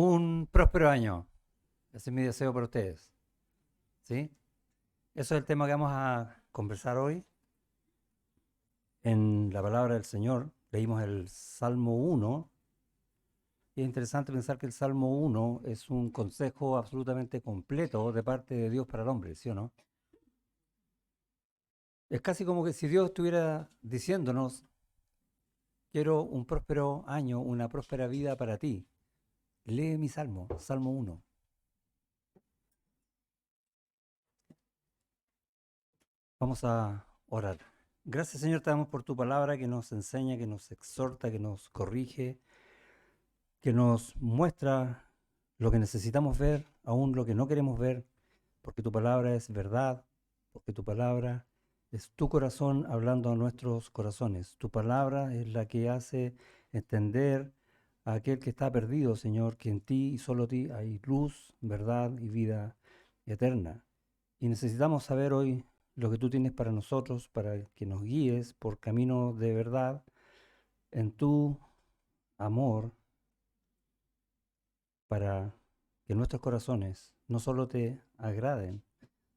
Un próspero año. Ese es mi deseo para ustedes. ¿Sí? Eso es el tema que vamos a conversar hoy. En la palabra del Señor leímos el Salmo 1. Y es interesante pensar que el Salmo 1 es un consejo absolutamente completo de parte de Dios para el hombre, ¿sí o no? Es casi como que si Dios estuviera diciéndonos, quiero un próspero año, una próspera vida para ti. Lee mi Salmo, Salmo 1. Vamos a orar. Gracias, Señor, te damos por tu palabra que nos enseña, que nos exhorta, que nos corrige, que nos muestra lo que necesitamos ver, aún lo que no queremos ver, porque tu palabra es verdad, porque tu palabra es tu corazón hablando a nuestros corazones. Tu palabra es la que hace entender a aquel que está perdido, Señor, que en ti y solo ti hay luz, verdad y vida eterna. Y necesitamos saber hoy lo que tú tienes para nosotros, para que nos guíes por camino de verdad en tu amor, para que nuestros corazones no solo te agraden,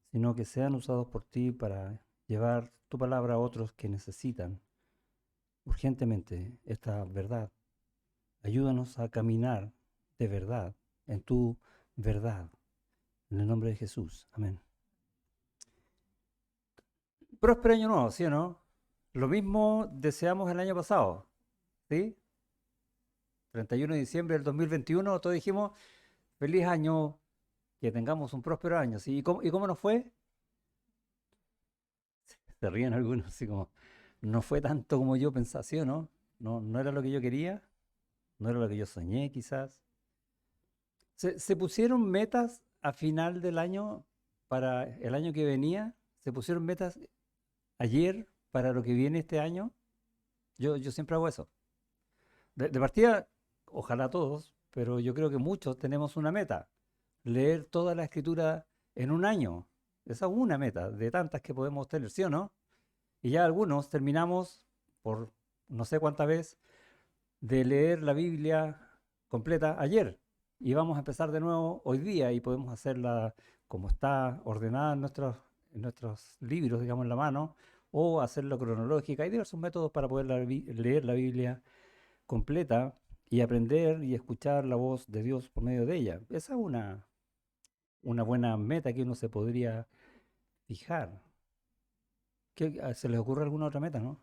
sino que sean usados por ti para llevar tu palabra a otros que necesitan urgentemente esta verdad. Ayúdanos a caminar de verdad en tu verdad. En el nombre de Jesús. Amén. Próspero año nuevo, ¿sí o no? Lo mismo deseamos el año pasado, ¿sí? 31 de diciembre del 2021, todos dijimos, feliz año, que tengamos un próspero año, ¿sí? ¿Y cómo nos fue? Se ríen algunos, así como, no fue tanto como yo pensaba, ¿sí o no? No era lo que yo quería, no era lo que yo soñé, quizás. Se pusieron metas a final del año para el año que venía, se pusieron metas ayer para lo que viene este año. Yo siempre hago eso. De partida, ojalá todos, pero yo creo que muchos tenemos una meta, leer toda la escritura en un año. Esa es una meta de tantas que podemos tener, ¿sí o no? Y ya algunos terminamos por no sé cuántas veces de leer la Biblia completa ayer. Y vamos a empezar de nuevo hoy día y podemos hacerla como está ordenada en nuestros libros, digamos, en la mano, o hacerlo cronológica. Hay diversos métodos para poder leer la Biblia completa y aprender y escuchar la voz de Dios por medio de ella. Esa es una buena meta que uno se podría fijar. ¿Se les ocurre alguna otra meta, no?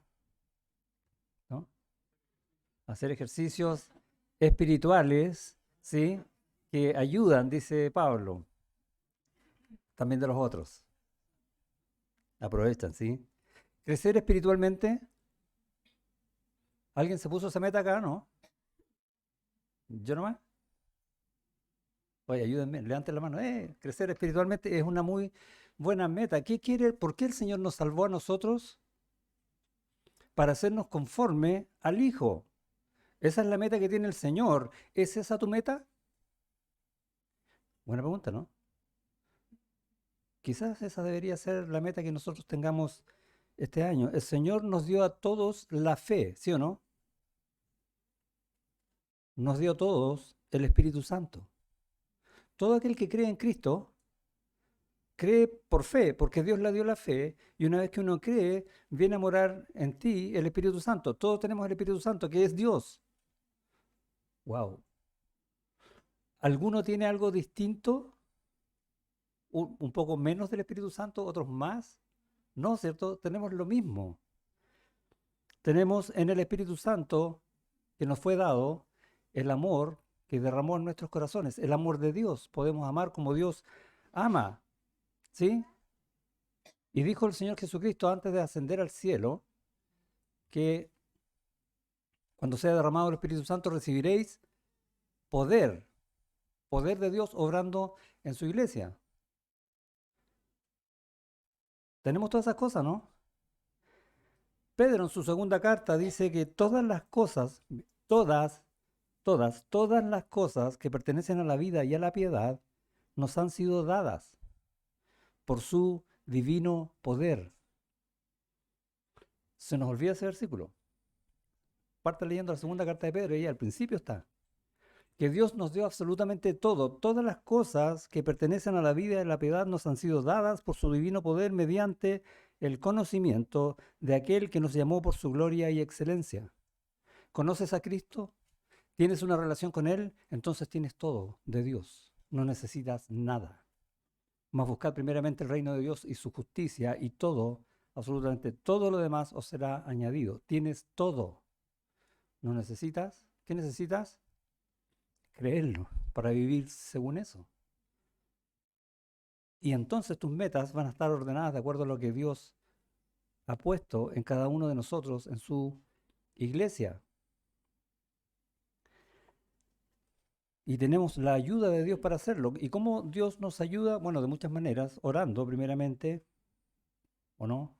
¿No? Hacer ejercicios espirituales, ¿sí? Que ayudan, dice Pablo, también de los otros. Aprovechan, ¿sí? Crecer espiritualmente. ¿Alguien se puso esa meta acá, no? ¿Yo nomás? Oye, ayúdenme, levanten la mano. Crecer espiritualmente es una muy buena meta. ¿Qué quiere? ¿Por qué el Señor nos salvó a nosotros? Para hacernos conforme al Hijo. Esa es la meta que tiene el Señor. ¿Es esa tu meta? Buena pregunta, ¿no? Quizás esa debería ser la meta que nosotros tengamos este año. El Señor nos dio a todos la fe, ¿sí o no? Nos dio a todos el Espíritu Santo. Todo aquel que cree en Cristo cree por fe, porque Dios le dio la fe, y una vez que uno cree, viene a morar en ti el Espíritu Santo. Todos tenemos el Espíritu Santo, que es Dios. Wow. ¿Alguno tiene algo distinto? Un poco menos del Espíritu Santo, otros más. No, ¿cierto? Tenemos lo mismo. Tenemos en el Espíritu Santo que nos fue dado el amor que derramó en nuestros corazones, el amor de Dios. Podemos amar como Dios ama, ¿sí? Y dijo el Señor Jesucristo antes de ascender al cielo que cuando sea derramado el Espíritu Santo recibiréis poder, poder de Dios obrando en su iglesia. Tenemos todas esas cosas, ¿no? Pedro en su segunda carta dice que todas las cosas, todas, todas las cosas que pertenecen a la vida y a la piedad nos han sido dadas por su divino poder. Se nos olvida ese versículo. Parte leyendo la segunda carta de Pedro y ahí al principio está. que Dios nos dio absolutamente todo. Todas las cosas que pertenecen a la vida y la piedad nos han sido dadas por su divino poder mediante el conocimiento de aquel que nos llamó por su gloria y excelencia. ¿Conoces a Cristo? ¿Tienes una relación con Él? Entonces tienes todo de Dios. No necesitas nada. Mas buscad primeramente el reino de Dios y su justicia y todo, absolutamente todo lo demás os será añadido. Tienes todo. ¿No necesitas? ¿Qué necesitas? Creerlo para vivir según eso. Y entonces tus metas van a estar ordenadas de acuerdo a lo que Dios ha puesto en cada uno de nosotros en su iglesia. Y tenemos la ayuda de Dios para hacerlo. ¿Y cómo Dios nos ayuda? Bueno, de muchas maneras, orando primeramente, ¿o no?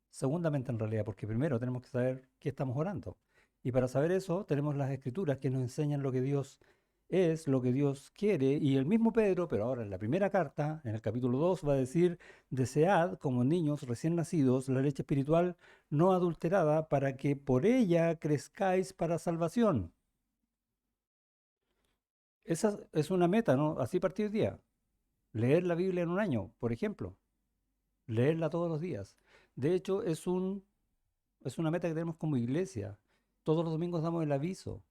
Segundamente en realidad, porque primero tenemos que saber qué estamos orando. Y para saber eso tenemos las escrituras que nos enseñan lo que Dios es, lo que Dios quiere. Y el mismo Pedro, pero ahora en la primera carta, en el capítulo 2, va a decir, desead como niños recién nacidos la leche espiritual no adulterada para que por ella crezcáis para salvación. Esa es una meta, ¿no? Así partir el día. Leer la Biblia en un año, por ejemplo. Leerla todos los días. De hecho, es una meta que tenemos como iglesia. Todos los domingos damos el aviso,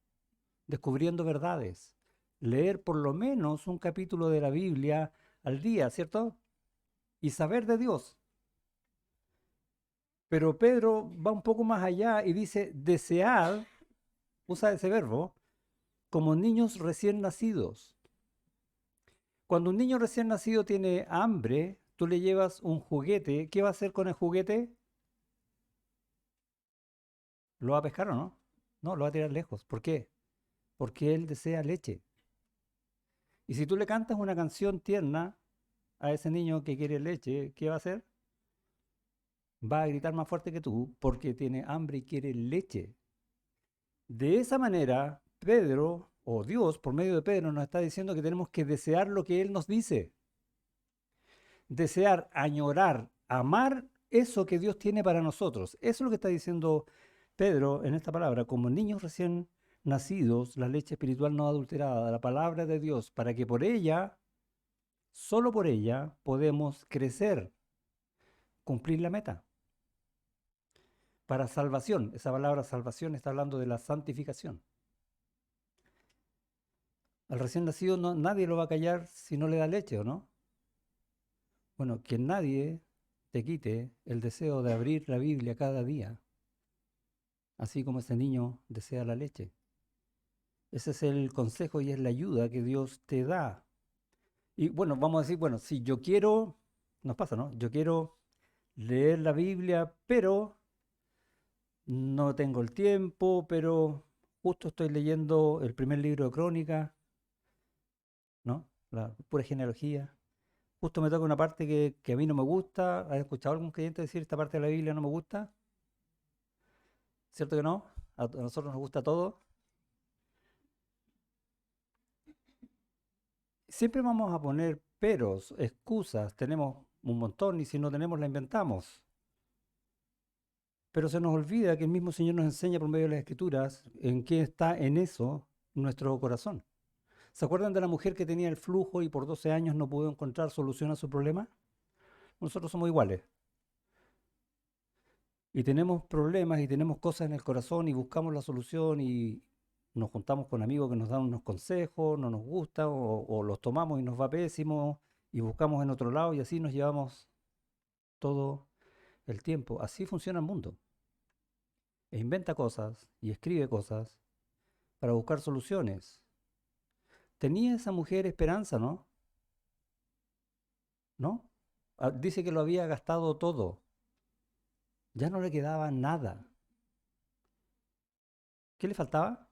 descubriendo verdades. Leer por lo menos un capítulo de la Biblia al día, ¿cierto? Y saber de Dios. Pero Pedro va un poco más allá y dice, desead, usa ese verbo, como niños recién nacidos. Cuando un niño recién nacido tiene hambre, tú le llevas un juguete, ¿qué va a hacer con el juguete? ¿Lo va a pescar o no? No, lo va a tirar lejos. ¿Por qué? Porque él desea leche. Y si tú le cantas una canción tierna a ese niño que quiere leche, ¿qué va a hacer? Va a gritar más fuerte que tú porque tiene hambre y quiere leche. De esa manera, Pedro, o Dios, por medio de Pedro, nos está diciendo que tenemos que desear lo que Él nos dice. Desear, añorar, amar eso que Dios tiene para nosotros. Eso es lo que está diciendo Pedro en esta palabra. Como niños recién nacidos, la leche espiritual no adulterada, la palabra de Dios, para que por ella, solo por ella, podemos crecer, cumplir la meta. Para salvación, esa palabra salvación está hablando de la santificación. Al recién nacido nadie lo va a callar si no le da leche, ¿o no? Bueno, que nadie te quite el deseo de abrir la Biblia cada día, así como ese niño desea la leche. Ese es el consejo y es la ayuda que Dios te da. Y bueno, vamos a decir, bueno, si yo quiero, nos pasa, ¿no? Yo quiero leer la Biblia, pero no tengo el tiempo, pero justo estoy leyendo el primer libro de Crónicas, ¿no? La pura genealogía. Justo me toca una parte que a mí no me gusta. ¿Has escuchado a algún creyente decir esta parte de la Biblia no me gusta? ¿Cierto que no? A nosotros nos gusta todo. Siempre vamos a poner peros, excusas, tenemos un montón y si no tenemos la inventamos. Pero se nos olvida que el mismo Señor nos enseña por medio de las Escrituras en qué está en eso nuestro corazón. ¿Se acuerdan de la mujer que tenía el flujo y por 12 años no pudo encontrar solución a su problema? Nosotros somos iguales. Y tenemos problemas y tenemos cosas en el corazón y buscamos la solución y nos juntamos con amigos que nos dan unos consejos, no nos gusta o los tomamos y nos va pésimo y buscamos en otro lado y así nos llevamos todo el tiempo. Así funciona el mundo. E inventa cosas y escribe cosas para buscar soluciones. Tenía esa mujer esperanza, ¿no? ¿No? Dice que lo había gastado todo. Ya no le quedaba nada. ¿Qué le faltaba?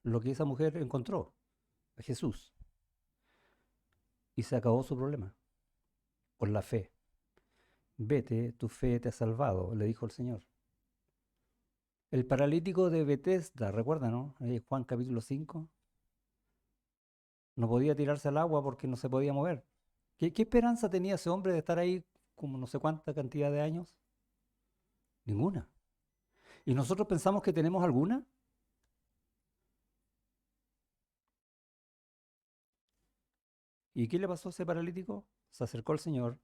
Lo que esa mujer encontró, a Jesús. Y se acabó su problema, con la fe. Vete, tu fe te ha salvado, le dijo el Señor. El paralítico de Betesda, recuerda, ¿no? Ahí Juan capítulo 5, no podía tirarse al agua porque no se podía mover. ¿Qué esperanza tenía ese hombre de estar ahí como no sé cuánta cantidad de años? Ninguna. ¿Y nosotros pensamos que tenemos alguna? ¿Y qué le pasó a ese paralítico? Se acercó al Señor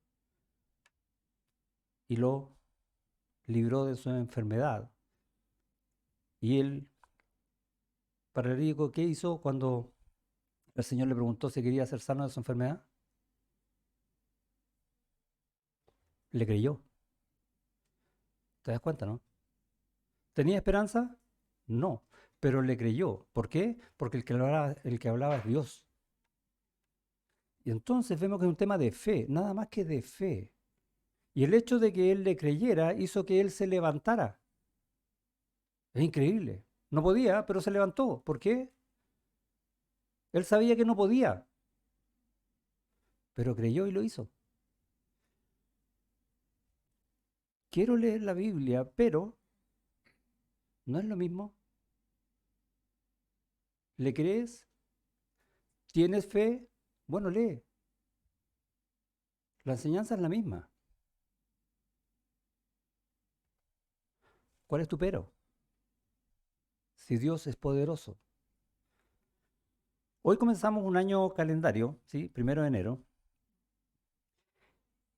y lo libró de su enfermedad. Y el paralítico, ¿qué hizo cuando el Señor le preguntó si quería ser sano de su enfermedad? Le creyó. ¿Te das cuenta, no? ¿Tenía esperanza? No, pero le creyó. ¿Por qué? Porque el que hablaba es Dios. Y entonces vemos que es un tema de fe, nada más que de fe. Y el hecho de que él le creyera hizo que él se levantara. Es increíble. No podía, pero se levantó. ¿Por qué? Él sabía que no podía, pero creyó y lo hizo. Quiero leer la Biblia, pero no es lo mismo. ¿Le crees? ¿Tienes fe? Bueno, lee. La enseñanza es la misma. ¿Cuál es tu pero? Si Dios es poderoso. Hoy comenzamos un año calendario, ¿sí? 1 de enero,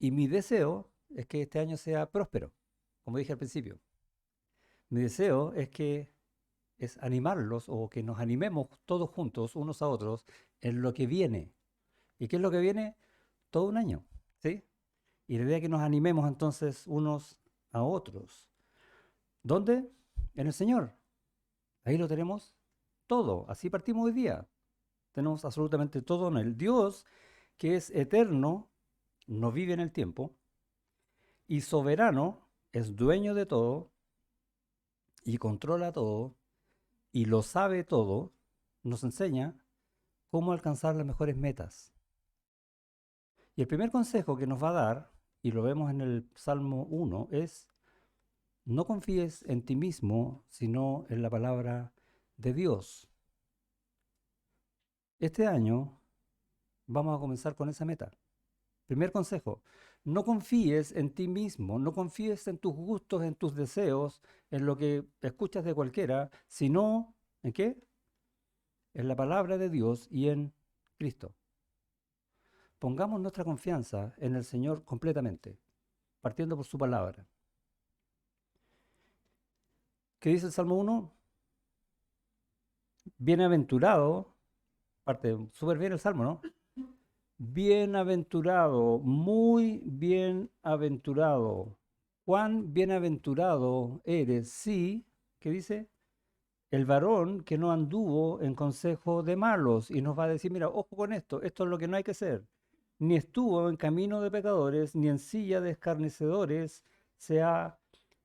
y mi deseo es que este año sea próspero, como dije al principio. Mi deseo es animarlos o que nos animemos todos juntos, unos a otros, en lo que viene. ¿Y qué es lo que viene? Todo un año, ¿sí? Y la idea es que nos animemos entonces unos a otros. ¿Dónde? En el Señor. Ahí lo tenemos todo. Así partimos hoy día. Tenemos absolutamente todo en el Dios que es eterno, no vive en el tiempo, y soberano, es dueño de todo, y controla todo, y lo sabe todo, nos enseña cómo alcanzar las mejores metas. Y el primer consejo que nos va a dar, y lo vemos en el Salmo 1, es: no confíes en ti mismo, sino en la palabra de Dios. Este año vamos a comenzar con esa meta. Primer consejo: no confíes en ti mismo, no confíes en tus gustos, en tus deseos, en lo que escuchas de cualquiera, sino ¿en qué? En la palabra de Dios y en Cristo. Pongamos nuestra confianza en el Señor completamente, partiendo por su palabra. ¿Qué dice el Salmo 1? Bienaventurado, parte súper bien el Salmo, ¿no? Bienaventurado, muy bienaventurado. ¿Cuán bienaventurado eres? Sí, ¿qué dice? El varón que no anduvo en consejo de malos, y nos va a decir, mira, ojo con esto es lo que no hay que hacer. Ni estuvo en camino de pecadores, ni en silla de escarnecedores se ha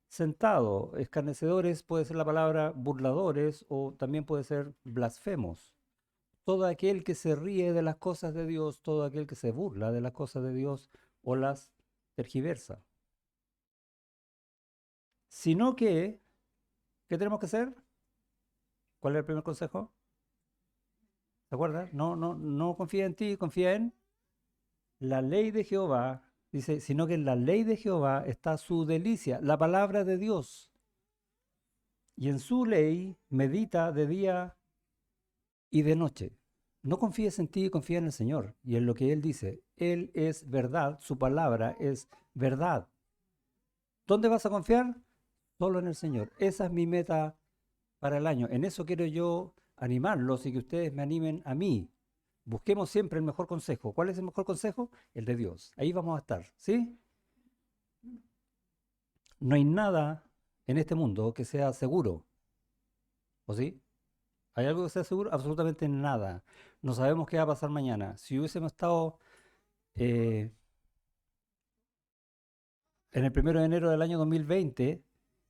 sentado. Escarnecedores puede ser la palabra burladores o también puede ser blasfemos. Todo aquel que se ríe de las cosas de Dios, todo aquel que se burla de las cosas de Dios o las tergiversa. Sino que, ¿qué tenemos que hacer? ¿Cuál es el primer consejo? ¿Te acuerdas? No confía en ti, confía en la ley de Jehová. Dice, sino que en la ley de Jehová está su delicia, la palabra de Dios. Y en su ley medita de día y de noche. No confíes en ti, confía en el Señor y en lo que Él dice. Él es verdad, su palabra es verdad. ¿Dónde vas a confiar? Solo en el Señor. Esa es mi meta para el año. En eso quiero yo animarlos y que ustedes me animen a mí. Busquemos siempre el mejor consejo. ¿Cuál es el mejor consejo? El de Dios. Ahí vamos a estar, ¿sí? No hay nada en este mundo que sea seguro, ¿o sí? ¿Hay algo que sea seguro? Absolutamente nada. No sabemos qué va a pasar mañana. Si hubiésemos estado eh, en el 1 de enero del año 2020,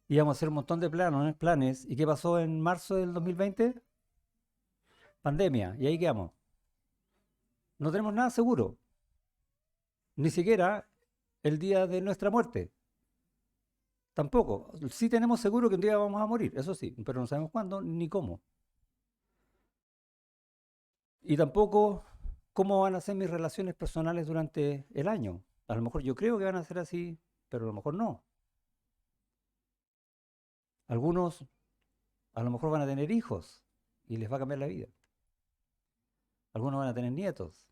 íbamos a hacer un montón de planes. ¿Y qué pasó en marzo del 2020? Pandemia. Y ahí quedamos. No tenemos nada seguro. Ni siquiera el día de nuestra muerte. Tampoco. Sí tenemos seguro que un día vamos a morir, eso sí, pero no sabemos cuándo ni cómo. Y tampoco cómo van a ser mis relaciones personales durante el año. A lo mejor yo creo que van a ser así, pero a lo mejor no. Algunos a lo mejor van a tener hijos y les va a cambiar la vida. Algunos van a tener nietos.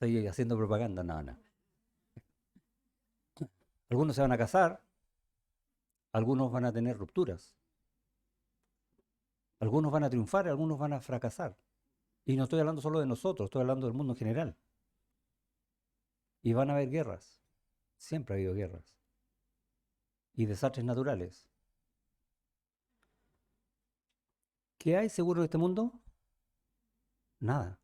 Estoy haciendo propaganda, no, no. Algunos se van a casar, algunos van a tener rupturas, algunos van a triunfar, algunos van a fracasar. Y no estoy hablando solo de nosotros, estoy hablando del mundo en general. Y van a haber guerras, siempre ha habido guerras. Y desastres naturales. ¿Qué hay seguro en este mundo? Nada.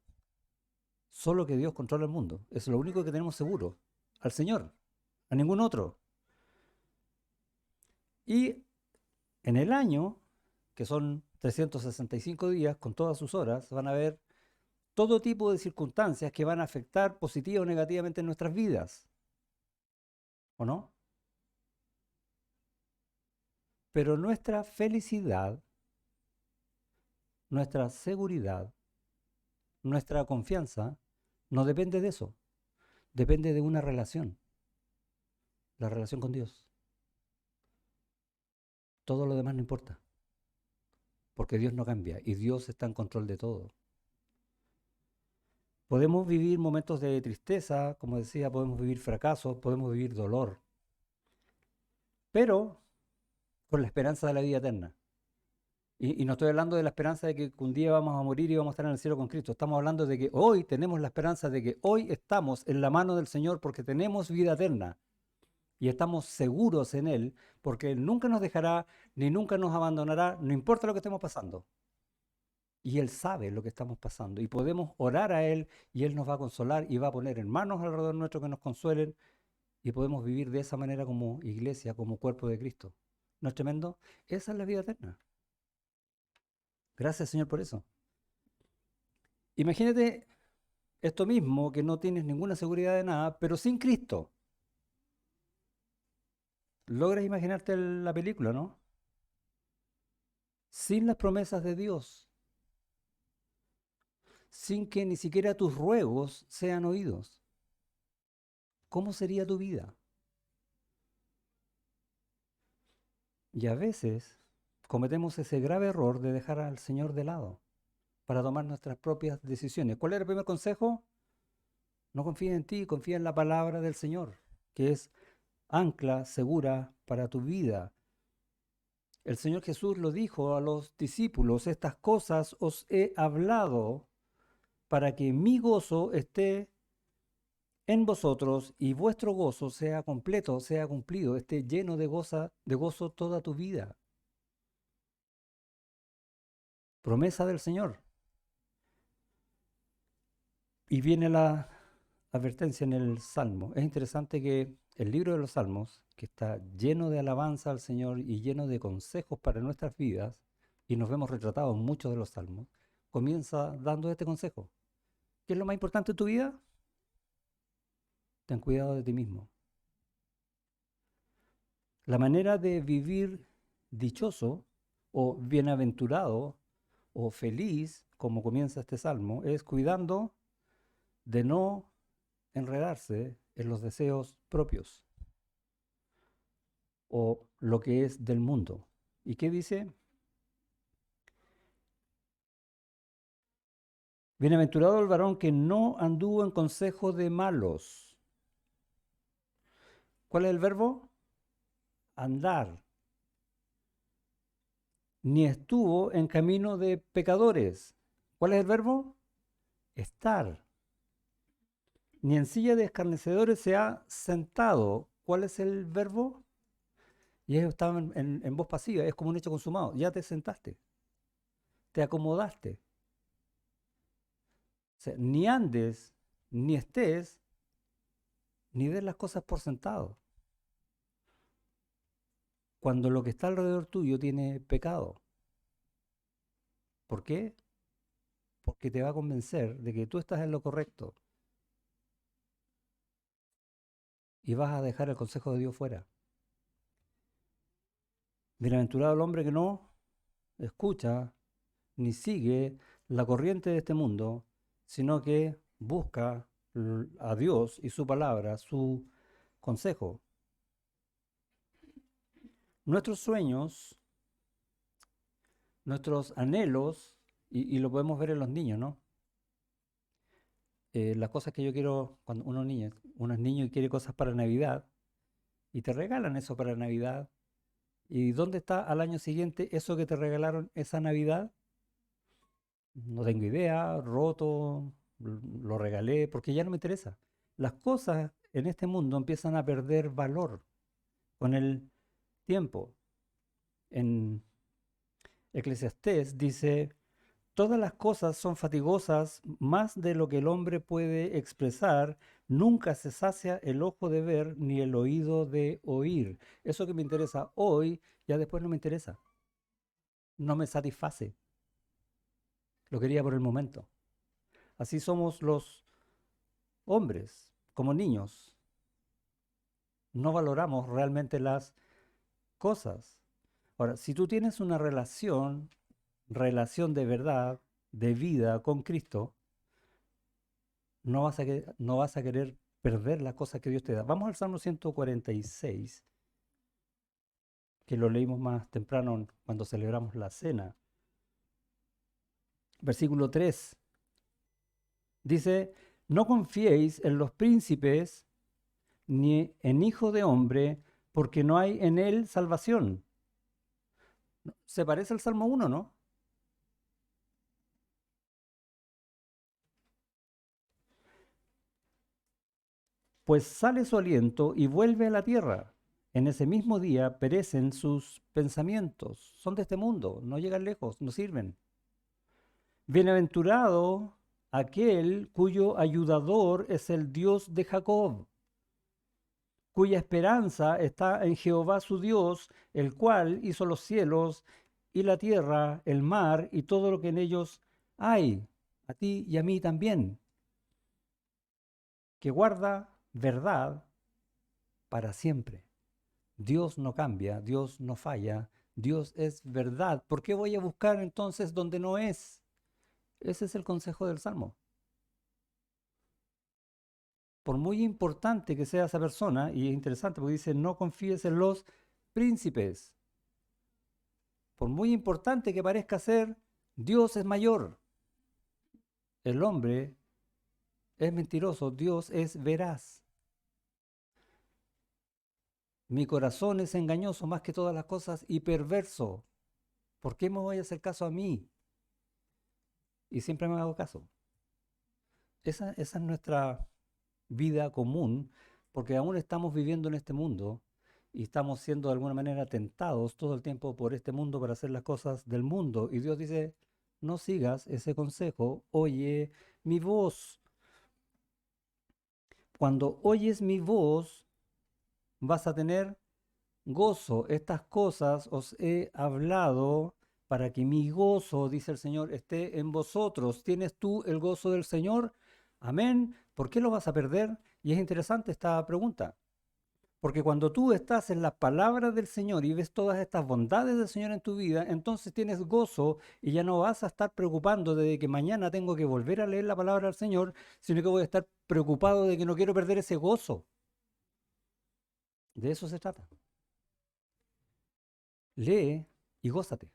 Solo que Dios controla el mundo. Es lo único que tenemos seguro. Al Señor, a ningún otro. Y en el año, que son 365 días con todas sus horas, van a haber todo tipo de circunstancias que van a afectar positiva o negativamente en nuestras vidas. ¿O no? Pero nuestra felicidad, nuestra seguridad, nuestra confianza, no depende de eso. Depende de una relación. La relación con Dios. Todo lo demás no importa. Porque Dios no cambia y Dios está en control de todo. Podemos vivir momentos de tristeza, como decía, podemos vivir fracasos, podemos vivir dolor, pero con la esperanza de la vida eterna. Y no estoy hablando de la esperanza de que un día vamos a morir y vamos a estar en el cielo con Cristo. Estamos hablando de que hoy tenemos la esperanza de que hoy estamos en la mano del Señor porque tenemos vida eterna. Y estamos seguros en Él porque Él nunca nos dejará ni nunca nos abandonará, no importa lo que estemos pasando. Y Él sabe lo que estamos pasando. Y podemos orar a Él y Él nos va a consolar y va a poner en manos alrededor nuestro que nos consuelen. Y podemos vivir de esa manera como iglesia, como cuerpo de Cristo. ¿No es tremendo? Esa es la vida eterna. Gracias, Señor, por eso. Imagínate esto mismo, que no tienes ninguna seguridad de nada, pero sin Cristo. Logras imaginarte la película, ¿no? Sin las promesas de Dios, sin que ni siquiera tus ruegos sean oídos. ¿Cómo sería tu vida? Y a veces cometemos ese grave error de dejar al Señor de lado para tomar nuestras propias decisiones. ¿Cuál era el primer consejo? No confíes en ti, confía en la palabra del Señor, que es ancla segura para tu vida. El Señor Jesús lo dijo a los discípulos: estas cosas os he hablado para que mi gozo esté en vosotros y vuestro gozo sea completo, sea cumplido, esté lleno de gozo toda tu vida. Promesa del Señor. Y viene la advertencia en el Salmo. Es interesante que el libro de los Salmos, que está lleno de alabanza al Señor y lleno de consejos para nuestras vidas, y nos vemos retratados en muchos de los Salmos, comienza dando este consejo. ¿Qué es lo más importante en tu vida? Ten cuidado de ti mismo. La manera de vivir dichoso o bienaventurado o feliz, como comienza este salmo, es cuidando de no enredarse en los deseos propios o lo que es del mundo. ¿Y qué dice? Bienaventurado el varón que no anduvo en consejo de malos. ¿Cuál es el verbo? Andar. Ni estuvo en camino de pecadores. ¿Cuál es el verbo? Estar. Ni en silla de escarnecedores se ha sentado. ¿Cuál es el verbo? Y ellos estaban en voz pasiva, es como un hecho consumado. Ya te sentaste, te acomodaste. O sea, ni andes, ni estés, ni des las cosas por sentado. Cuando lo que está alrededor tuyo tiene pecado. ¿Por qué? Porque te va a convencer de que tú estás en lo correcto y vas a dejar el consejo de Dios fuera. Bienaventurado el hombre que no escucha ni sigue la corriente de este mundo, sino que busca a Dios y su palabra, su consejo. Nuestros sueños, nuestros anhelos, y lo podemos ver en los niños, ¿no? las cosas que yo quiero cuando uno es niño y quiere cosas para Navidad, y te regalan eso para Navidad. ¿Y dónde está al año siguiente eso que te regalaron esa Navidad? No tengo idea, roto, lo regalé, porque ya no me interesa. Las cosas en este mundo empiezan a perder valor con el tiempo. En Eclesiastés dice, todas las cosas son fatigosas más de lo que el hombre puede expresar, nunca se sacia el ojo de ver ni el oído de oír. Eso que me interesa hoy, ya después no me interesa, no me satisface, lo quería por el momento. Así somos los hombres, como niños, no valoramos realmente las cosas. Ahora, si tú tienes una relación de verdad, de vida con Cristo, no vas a querer perder las cosas que Dios te da. Vamos al Salmo 146, que lo leímos más temprano cuando celebramos la cena. Versículo 3 dice, no confiéis en los príncipes ni en hijo de hombre, porque no hay en él salvación. Se parece al Salmo 1, ¿no? Pues sale su aliento y vuelve a la tierra. En ese mismo día perecen sus pensamientos. Son de este mundo, no llegan lejos, no sirven. Bienaventurado aquel cuyo ayudador es el Dios de Jacob, cuya esperanza está en Jehová su Dios, el cual hizo los cielos y la tierra, el mar y todo lo que en ellos hay, a ti y a mí también, que guarda verdad para siempre. Dios no cambia, Dios no falla, Dios es verdad. ¿Por qué voy a buscar entonces donde no es? Ese es el consejo del Salmo. Por muy importante que sea esa persona, y es interesante porque dice, no confíes en los príncipes. Por muy importante que parezca ser, Dios es mayor. El hombre es mentiroso, Dios es veraz. Mi corazón es engañoso más que todas las cosas y perverso. ¿Por qué me voy a hacer caso a mí? Y siempre me hago caso. Esa es nuestra vida común, porque aún estamos viviendo en este mundo y estamos siendo de alguna manera tentados todo el tiempo por este mundo para hacer las cosas del mundo. Y Dios dice, no sigas ese consejo, oye mi voz. Cuando oyes mi voz, vas a tener gozo. Estas cosas os he hablado para que mi gozo, dice el Señor, esté en vosotros. ¿Tienes tú el gozo del Señor? Amén. ¿Por qué lo vas a perder? Y es interesante esta pregunta. Porque cuando tú estás en las palabras del Señor y ves todas estas bondades del Señor en tu vida, entonces tienes gozo y ya no vas a estar preocupando de que mañana tengo que volver a leer la palabra del Señor, sino que voy a estar preocupado de que no quiero perder ese gozo. De eso se trata. Lee y gózate.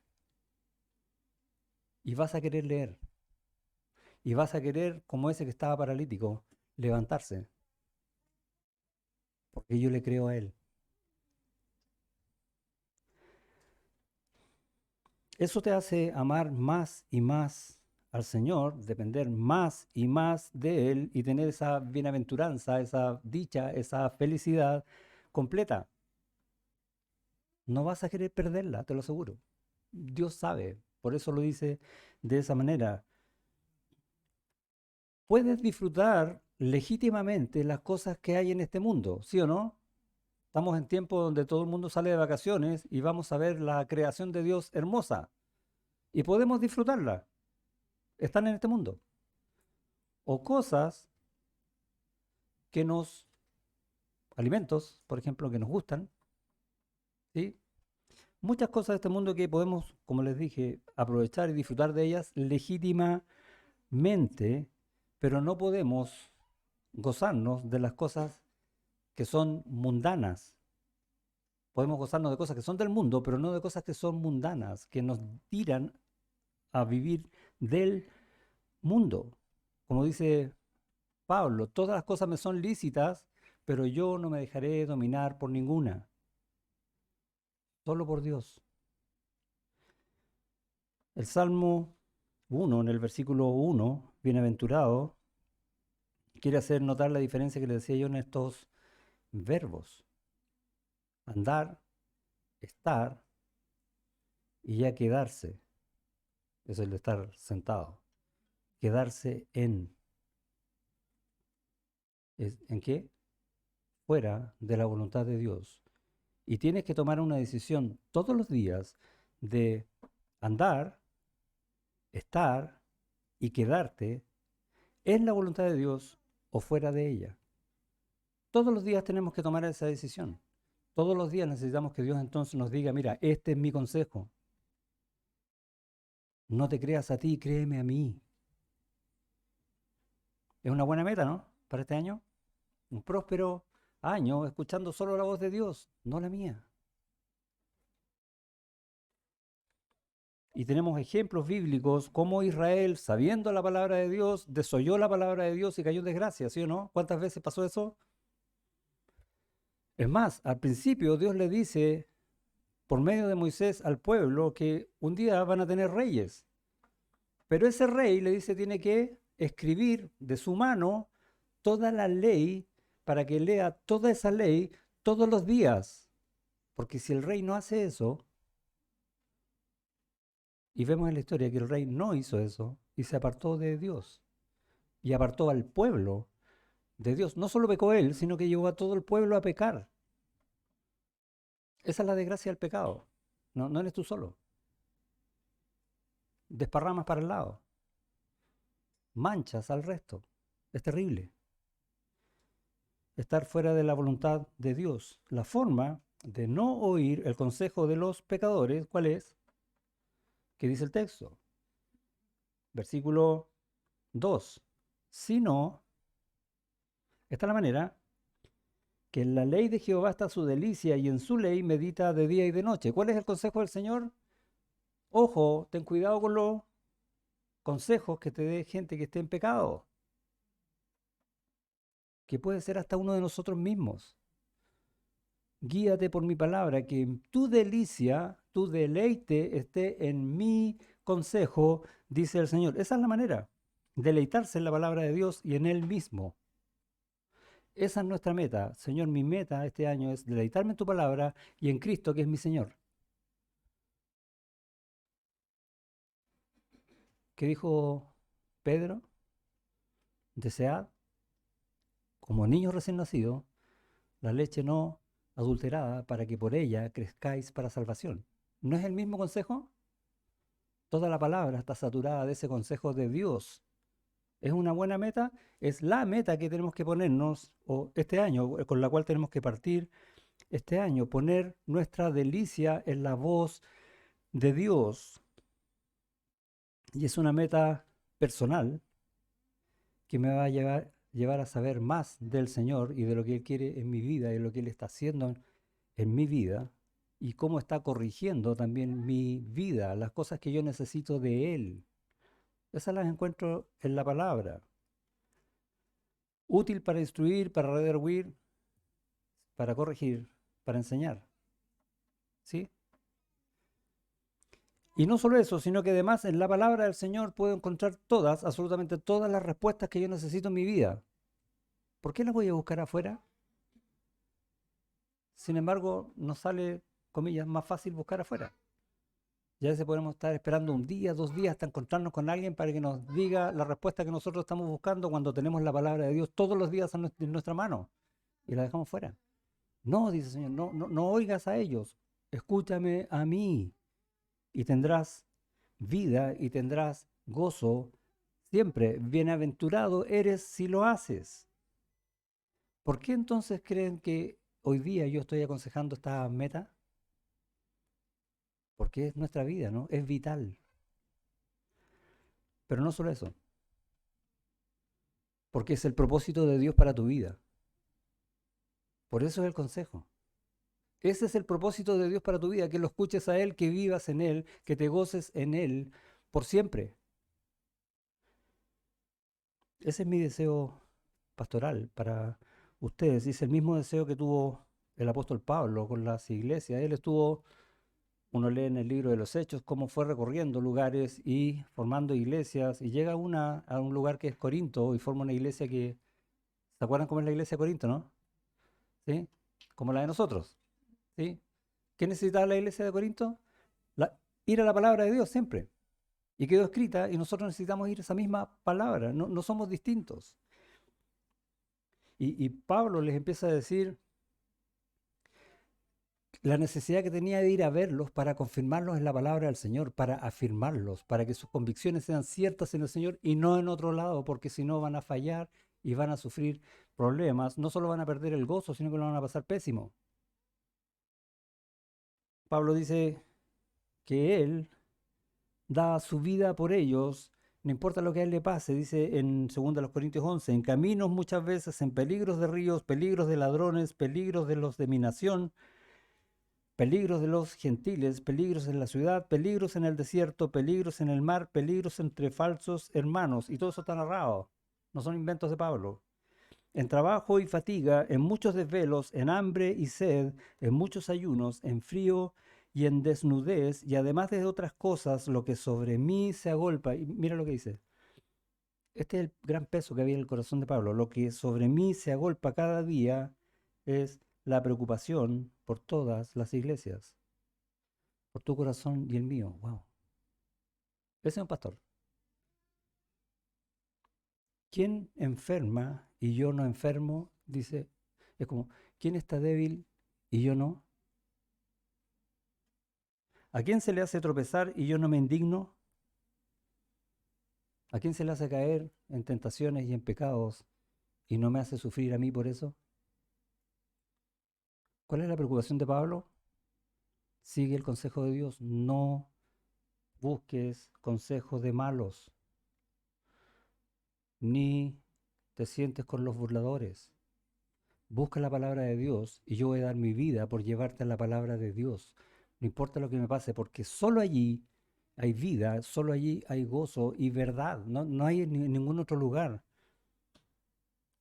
Y vas a querer leer. Y vas a querer, como ese que estaba paralítico, levantarse. Porque yo le creo a Él. Eso te hace amar más y más al Señor, depender más y más de Él y tener esa bienaventuranza, esa dicha, esa felicidad completa. No vas a querer perderla, te lo aseguro. Dios sabe, por eso lo dice de esa manera. Puedes disfrutar legítimamente las cosas que hay en este mundo, ¿sí o no? Estamos en tiempo donde todo el mundo sale de vacaciones y vamos a ver la creación de Dios hermosa y podemos disfrutarla. Están en este mundo. O cosas que nos, alimentos, por ejemplo, que nos gustan, ¿sí? Muchas cosas de este mundo que podemos, como les dije, aprovechar y disfrutar de ellas legítimamente, pero no podemos gozarnos de las cosas que son mundanas. Podemos gozarnos de cosas que son del mundo, pero no de cosas que son mundanas, que nos tiran a vivir del mundo. Como dice Pablo, todas las cosas me son lícitas, pero yo no me dejaré dominar por ninguna, solo por Dios. El Salmo 1, en el versículo 1, bienaventurado, quiere hacer notar la diferencia que le decía yo en estos verbos. Andar, estar y ya quedarse. Eso es el estar sentado. Quedarse en. ¿En qué? Fuera de la voluntad de Dios. Y tienes que tomar una decisión todos los días de andar, estar y quedarte en la voluntad de Dios o fuera de ella. Todos los días tenemos que tomar esa decisión. Todos los días necesitamos que Dios entonces nos diga, mira, este es mi consejo. No te creas a ti, créeme a mí. Es una buena meta, ¿no? Para este año. Un próspero año escuchando solo la voz de Dios, no la mía. Y tenemos ejemplos bíblicos como Israel, sabiendo la palabra de Dios, desoyó la palabra de Dios y cayó en desgracia, ¿sí o no? ¿Cuántas veces pasó eso? Es más, al principio Dios le dice, por medio de Moisés al pueblo, que un día van a tener reyes. Pero ese rey, le dice, tiene que escribir de su mano toda la ley para que lea toda esa ley todos los días. Porque si el rey no hace eso, y vemos en la historia que el rey no hizo eso y se apartó de Dios y apartó al pueblo de Dios. No solo pecó él, sino que llevó a todo el pueblo a pecar. Esa es la desgracia del pecado. No, no eres tú solo. Desparramas para el lado. Manchas al resto. Es terrible. Estar fuera de la voluntad de Dios. La forma de no oír el consejo de los pecadores, ¿cuál es? ¿Qué dice el texto? Versículo 2. Sino, esta es la manera, que en la ley de Jehová está su delicia y en su ley medita de día y de noche. ¿Cuál es el consejo del Señor? Ojo, ten cuidado con los consejos que te dé gente que esté en pecado, que puede ser hasta uno de nosotros mismos. Guíate por mi palabra, que tu delicia, tu deleite esté en mi consejo, dice el Señor. Esa es la manera, deleitarse en la palabra de Dios y en Él mismo. Esa es nuestra meta. Señor, mi meta este año es deleitarme en tu palabra y en Cristo, que es mi Señor. ¿Qué dijo Pedro? Desead, como niños recién nacidos, la leche no adulterada para que por ella crezcáis para salvación. ¿No es el mismo consejo? Toda la palabra está saturada de ese consejo de Dios. ¿Es una buena meta? Es la meta que tenemos que ponernos o este año, con la cual tenemos que partir este año, poner nuestra delicia en la voz de Dios. Y es una meta personal que me va a llevar a saber más del Señor y de lo que Él quiere en mi vida y de lo que Él está haciendo en mi vida y cómo está corrigiendo también mi vida, las cosas que yo necesito de Él. Esas las encuentro en la palabra. Útil para instruir, para redarguir, para corregir, para enseñar. ¿Sí? Y no solo eso, sino que además en la palabra del Señor puedo encontrar todas, absolutamente todas las respuestas que yo necesito en mi vida. ¿Por qué las voy a buscar afuera? Sin embargo, nos sale, comillas, más fácil buscar afuera. Ya a veces podemos estar esperando un día, 2 días hasta encontrarnos con alguien para que nos diga la respuesta que nosotros estamos buscando cuando tenemos la palabra de Dios todos los días en nuestra mano y la dejamos fuera. No, dice el Señor, no, no, no oigas a ellos, escúchame a mí y tendrás vida y tendrás gozo siempre. Bienaventurado eres si lo haces. ¿Por qué entonces creen que hoy día yo estoy aconsejando esta meta? Porque es nuestra vida, ¿no? Es vital. Pero no solo eso, porque es el propósito de Dios para tu vida. Por eso es el consejo. Ese es el propósito de Dios para tu vida, que lo escuches a Él, que vivas en Él, que te goces en Él por siempre. Ese es mi deseo pastoral para ustedes. Y es el mismo deseo que tuvo el apóstol Pablo con las iglesias. Él estuvo, uno lee en el libro de los Hechos, cómo fue recorriendo lugares y formando iglesias. Y llega a un lugar que es Corinto y forma una iglesia que, ¿se acuerdan cómo es la iglesia de Corinto, no? ¿Sí? Como la de nosotros. ¿Sí? ¿Qué necesitaba la iglesia de Corinto? Ir a la palabra de Dios siempre. Y quedó escrita y nosotros necesitamos ir a esa misma palabra. No, no somos distintos. Y Pablo les empieza a decir la necesidad que tenía de ir a verlos para confirmarlos en la palabra del Señor, para afirmarlos, para que sus convicciones sean ciertas en el Señor y no en otro lado, porque si no van a fallar y van a sufrir problemas. No solo van a perder el gozo, sino que lo van a pasar pésimo. Pablo dice que él da su vida por ellos, no importa lo que a él le pase, dice en 2 Corintios 11, en caminos muchas veces, en peligros de ríos, peligros de ladrones, peligros de los de mi nación, peligros de los gentiles, peligros en la ciudad, peligros en el desierto, peligros en el mar, peligros entre falsos hermanos. Y todo eso está narrado, no son inventos de Pablo. En trabajo y fatiga, en muchos desvelos, en hambre y sed, en muchos ayunos, en frío y en desnudez, y además de otras cosas, lo que sobre mí se agolpa. Y mira lo que dice. Este es el gran peso que había en el corazón de Pablo. Lo que sobre mí se agolpa cada día es la preocupación por todas las iglesias, por tu corazón y el mío. Wow. Ese es un pastor. ¿Quién enferma y yo no enfermo? Dice, es como, ¿quién está débil y yo no? ¿A quién se le hace tropezar y yo no me indigno? ¿A quién se le hace caer en tentaciones y en pecados y no me hace sufrir a mí por eso? ¿Cuál es la preocupación de Pablo? Sigue el consejo de Dios. No busques consejos de malos, ni te sientes con los burladores. Busca la palabra de Dios y yo voy a dar mi vida por llevarte a la palabra de Dios. No importa lo que me pase, porque solo allí hay vida, solo allí hay gozo y verdad. No, no hay en ningún otro lugar.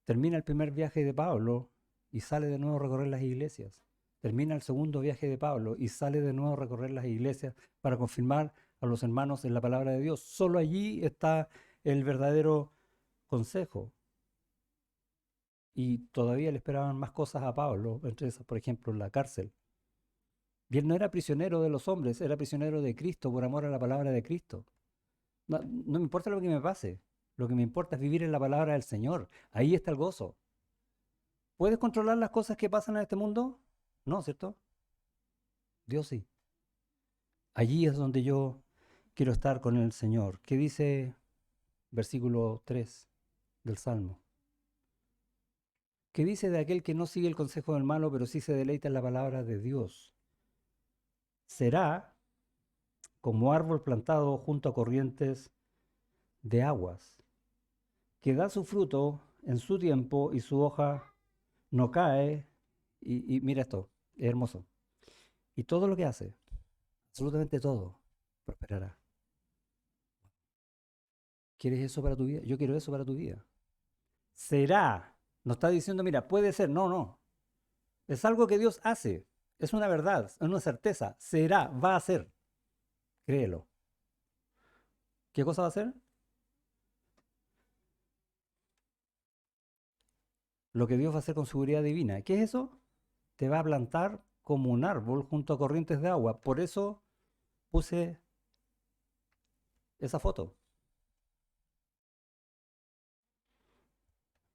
Termina el primer viaje de Pablo y sale de nuevo a recorrer las iglesias. Termina el segundo viaje de Pablo y sale de nuevo a recorrer las iglesias para confirmar a los hermanos en la palabra de Dios. Solo allí está el verdadero consejo. Y todavía le esperaban más cosas a Pablo, entre esas, por ejemplo, la cárcel. Y él no era prisionero de los hombres, era prisionero de Cristo por amor a la palabra de Cristo. No, no me importa lo que me pase, lo que me importa es vivir en la palabra del Señor. Ahí está el gozo. ¿Puedes controlar las cosas que pasan en este mundo? No, ¿cierto? Dios sí. Allí es donde yo quiero estar con el Señor. ¿Qué dice versículo 3 del Salmo? ¿Qué dice de aquel que no sigue el consejo del malo, pero sí se deleita en la palabra de Dios? Será como árbol plantado junto a corrientes de aguas, que da su fruto en su tiempo y su hoja no cae. Y mira esto, es hermoso. Y todo lo que hace, absolutamente todo, prosperará. ¿Quieres eso para tu vida? Yo quiero eso para tu vida. Será. No está diciendo, mira, puede ser. No, no. Es algo que Dios hace. Es una verdad, es una certeza. Será, va a ser. Créelo. ¿Qué cosa va a hacer? Lo que Dios va a hacer con seguridad divina. ¿Qué es eso? Te va a plantar como un árbol junto a corrientes de agua. Por eso puse esa foto.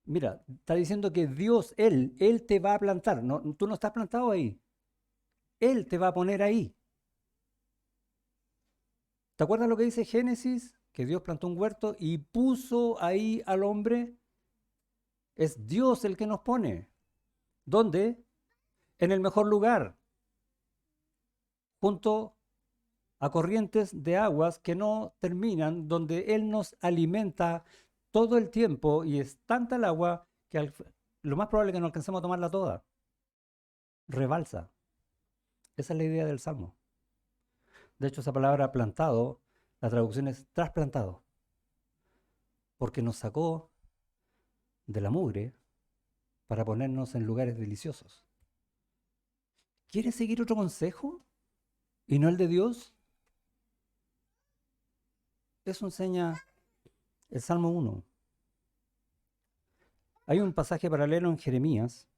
Mira, está diciendo que Dios, Él te va a plantar. No, tú no estás plantado ahí. Él te va a poner ahí. ¿Te acuerdas lo que dice Génesis? Que Dios plantó un huerto y puso ahí al hombre. Es Dios el que nos pone. ¿Dónde? En el mejor lugar, junto a corrientes de aguas que no terminan, donde Él nos alimenta todo el tiempo y es tanta el agua que lo más probable es que no alcancemos a tomarla toda. Rebalsa. Esa es la idea del Salmo. De hecho, esa palabra plantado, la traducción es trasplantado, porque nos sacó de la mugre para ponernos en lugares deliciosos. ¿Quieres seguir otro consejo y no el de Dios? Eso enseña el Salmo 1. Hay un pasaje paralelo en Jeremías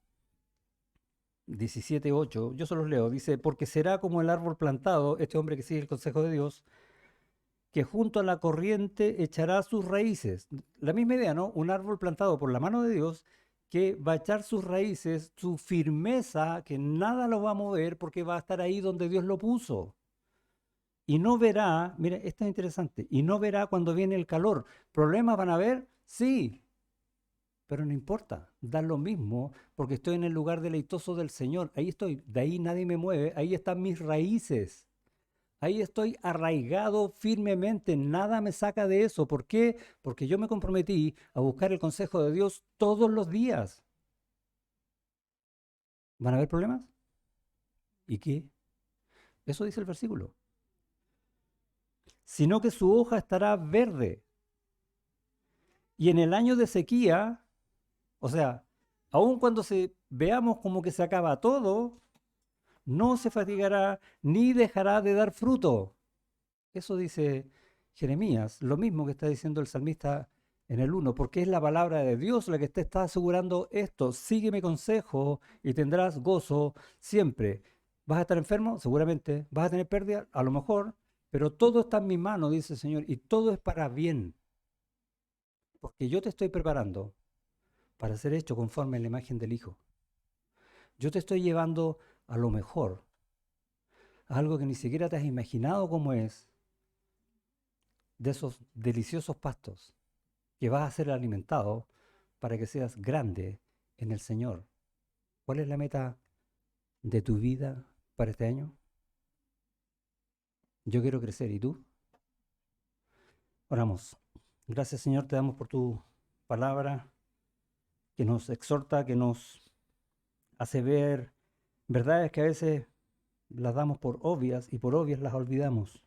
17:8, yo se los leo, dice, porque será como el árbol plantado, este hombre que sigue el consejo de Dios, que junto a la corriente echará sus raíces. La misma idea, ¿no? Un árbol plantado por la mano de Dios que va a echar sus raíces, su firmeza, que nada lo va a mover porque va a estar ahí donde Dios lo puso. Y no verá, mira, esto es interesante, y no verá cuando viene el calor. ¿Problemas van a haber? Sí, pero no importa, da lo mismo porque estoy en el lugar deleitoso del Señor. Ahí estoy, de ahí nadie me mueve, ahí están mis raíces. Ahí estoy arraigado firmemente, nada me saca de eso. ¿Por qué? Porque yo me comprometí a buscar el consejo de Dios todos los días. ¿Van a haber problemas? ¿Y qué? Eso dice el versículo. Sino que su hoja estará verde. Y en el año de sequía, o sea, aun cuando veamos como que se acaba todo, no se fatigará ni dejará de dar fruto. Eso dice Jeremías, lo mismo que está diciendo el salmista en el 1, porque es la palabra de Dios la que te está asegurando esto. Sigue mi consejo y tendrás gozo siempre. ¿Vas a estar enfermo? Seguramente. ¿Vas a tener pérdida? A lo mejor. Pero todo está en mi mano, dice el Señor, y todo es para bien. Porque yo te estoy preparando para ser hecho conforme a la imagen del Hijo. Yo te estoy llevando a lo mejor, a algo que ni siquiera te has imaginado cómo es, de esos deliciosos pastos que vas a ser alimentado para que seas grande en el Señor. ¿Cuál es la meta de tu vida para este año? Yo quiero crecer, ¿y tú? Oramos. Gracias, Señor, te damos por tu palabra que nos exhorta, que nos hace ver verdades que a veces las damos por obvias y por obvias las olvidamos.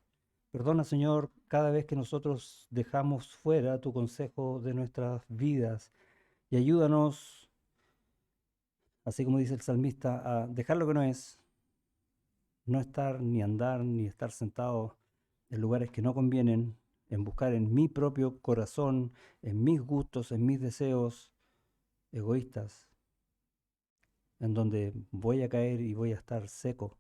Perdona, Señor, cada vez que nosotros dejamos fuera tu consejo de nuestras vidas y ayúdanos, así como dice el salmista, a dejar lo que no es, no estar ni andar ni estar sentado en lugares que no convienen, en buscar en mi propio corazón, en mis gustos, en mis deseos egoístas, en donde voy a caer y voy a estar seco,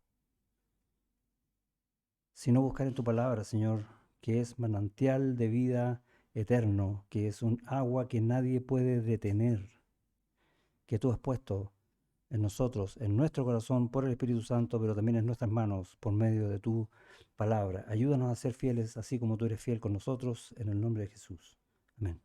sino buscar en tu palabra, Señor, que es manantial de vida eterno, que es un agua que nadie puede detener, que tú has puesto en nosotros, en nuestro corazón por el Espíritu Santo, pero también en nuestras manos por medio de tu palabra. Ayúdanos a ser fieles así como tú eres fiel con nosotros, en el nombre de Jesús. Amén.